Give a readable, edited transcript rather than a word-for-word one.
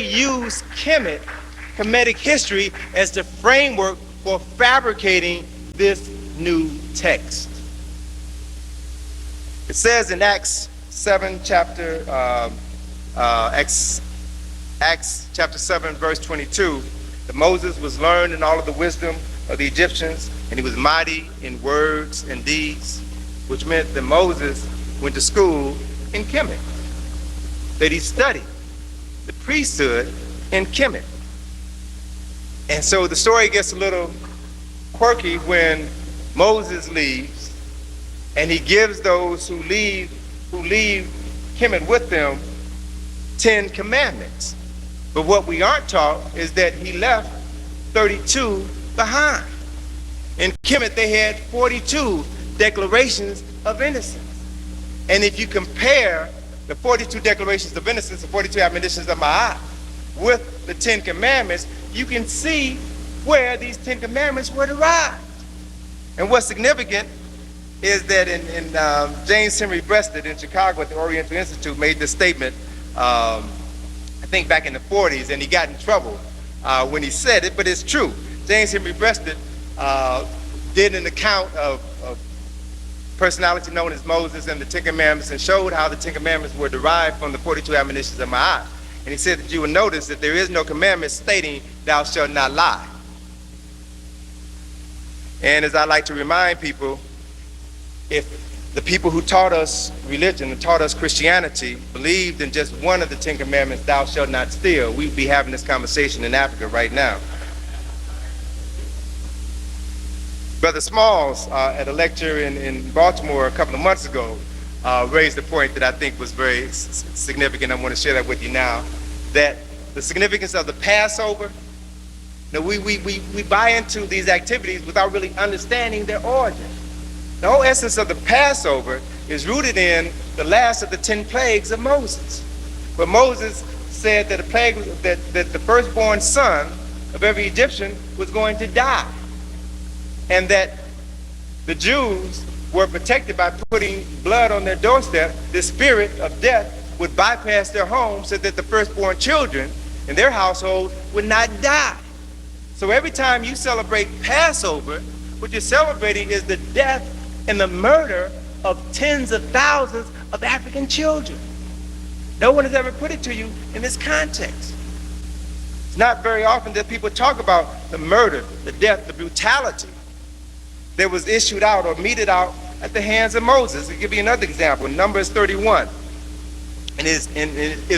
use Kemetic history as the framework for fabricating this new text. It says in Acts 7, Acts chapter 7, verse 22, that Moses was learned in all of the wisdom of the Egyptians, and he was mighty in words and deeds, which meant that Moses went to school in Kemet, that he studied the priesthood in Kemet. And so the story gets a little quirky when Moses leaves, and he gives those who leave Kemet with them 10 commandments. But what we aren't taught is that he left 32 behind. In Kemet, they had 42 declarations of innocence. And if you compare the 42 declarations of innocence, the 42 admonitions of Ma'at, with the 10 commandments, you can see where these 10 commandments were derived. And what's significant is that in James Henry Breasted in Chicago at the Oriental Institute made this statement, I think back in the 40s, and he got in trouble when he said it, but it's true. James Henry Breasted did an account of personality known as Moses and the 10 Commandments, and showed how the 10 Commandments were derived from the 42 admonitions of Ma'at. And he said that you will notice that there is no commandment stating, "Thou shalt not lie." And as I like to remind people, if the people who taught us religion and taught us Christianity believed in just one of the 10 Commandments, "Thou shalt not steal," we'd be having this conversation in Africa right now. Brother Smalls, at a lecture in Baltimore a couple of months ago, raised a point that I think was very significant. I want to share that with you now, that the significance of the Passover, we buy into these activities without really understanding their origin. The whole essence of the Passover is rooted in the last of the 10 plagues of Moses, where Moses said that that the firstborn son of every Egyptian was going to die, and that the Jews were protected by putting blood on their doorstep. The spirit of death would bypass their home so that the firstborn children in their household would not die. So every time you celebrate Passover, what you're celebrating is the death and the murder of tens of thousands of African children. No one has ever put it to you in this context. It's not very often that people talk about the murder, the death, the brutality that was issued out or meted out at the hands of Moses. I'll give you another example. Numbers 31. And it is